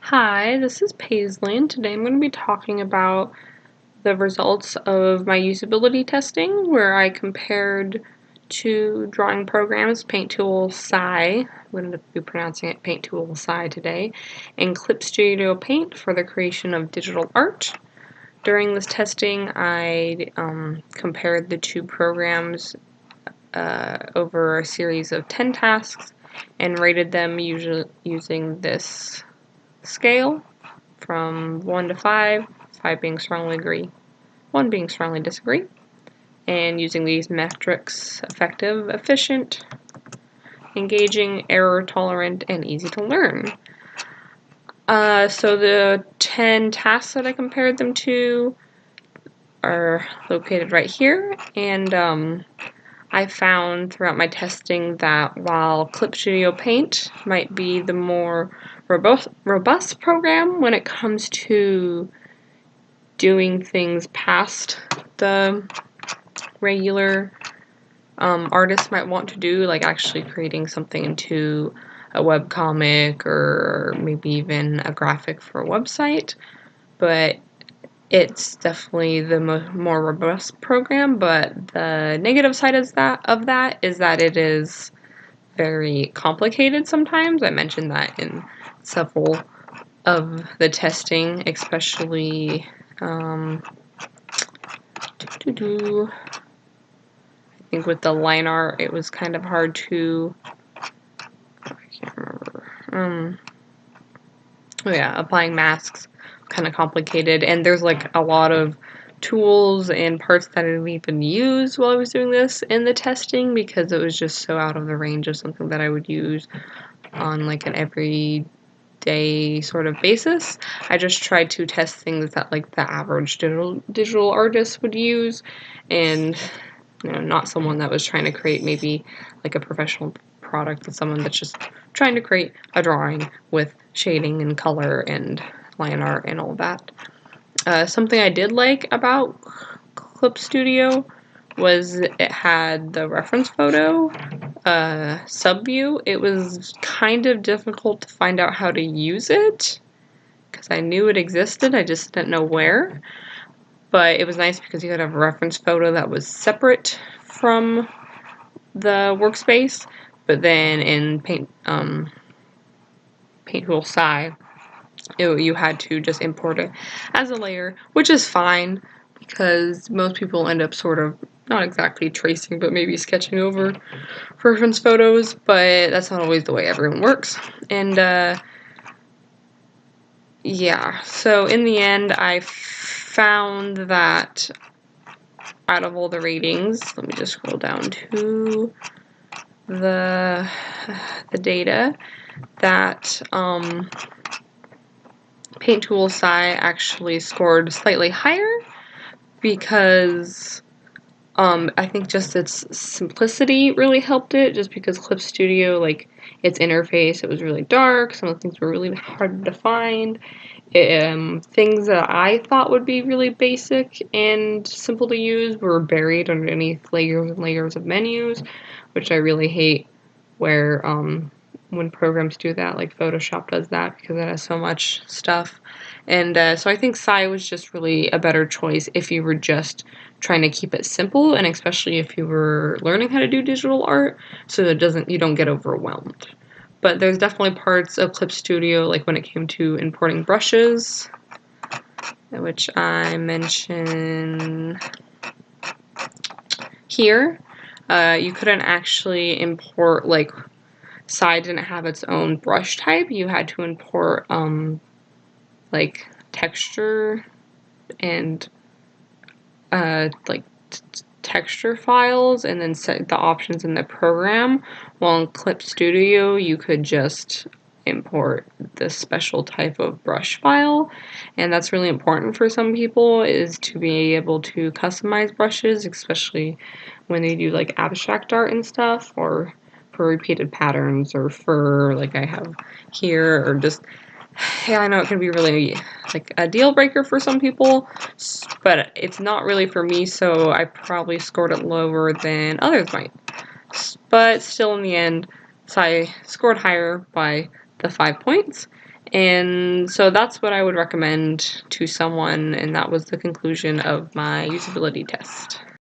Hi, this is Paisley, and today I'm going to be talking about the results of my usability testing, where I compared two drawing programs, Paint Tool Sci, I'm going to be pronouncing it Paint Tool Sci today, and Clip Studio Paint for the creation of digital art. During this testing, I compared the two programs over a series of 10 tasks and rated them using this scale from 1 to 5, 5 being strongly agree, 1 being strongly disagree, and using these metrics: effective, efficient, engaging, error tolerant, and easy to learn. So the 10 tasks that I compared them to are located right here, and I found throughout my testing that while Clip Studio Paint might be the more robust program when it comes to doing things past the regular artists might want to do, like actually creating something into a webcomic or maybe even a graphic for a website, but it's definitely the more robust program. But the negative side of that is that it is very complicated sometimes. I mentioned that in several of the testing, especially I think with the line art, it was kind of hard to, I can't remember. Oh yeah, applying masks, kind of complicated, and there's like a lot of tools and parts that I didn't even use while I was doing this in the testing because it was just so out of the range of something that I would use on like an everyday sort of basis. I just tried to test things that like the average digital artist would use, and not someone that was trying to create maybe like a professional product, but someone that's just trying to create a drawing with shading and color and line art and all that. Something I did like about Clip Studio was it had the reference photo subview. It was kind of difficult to find out how to use it because I knew it existed, I just didn't know where. But it was nice because you could have a reference photo that was separate from the workspace, but then in Paint Tool Sci, you had to just import it as a layer, which is fine because most people end up sort of not exactly tracing, but maybe sketching over reference photos, but that's not always the way everyone works. And yeah, so in the end, I found that out of all the ratings, let me just scroll down to the data, that Paint Tool Sci actually scored slightly higher because I think just its simplicity really helped it, just because Clip Studio, like its interface, it was really dark, some of the things were really hard to find. Things that I thought would be really basic and simple to use were buried underneath layers and layers of menus, which I really hate, where when programs do that, like Photoshop does that because it has so much stuff. And so I think Sci was just really a better choice if you were just trying to keep it simple, and especially if you were learning how to do digital art, so that you don't get overwhelmed. But there's definitely parts of Clip Studio, like when it came to importing brushes, which I mention here. You couldn't actually import, like, Sci didn't have its own brush type. You had to import, like, texture and, texture files and then set the options in the program. While in Clip Studio, you could just import this special type of brush file, and that's really important for some people, is to be able to customize brushes, especially when they do like abstract art and stuff, or for repeated patterns, or for, like I have here, or just, yeah, I know it can be really like a deal breaker for some people, but it's not really for me, so I probably scored it lower than others might. But still, in the end, so I scored higher by the 5 points. And so that's what I would recommend to someone, and that was the conclusion of my usability test.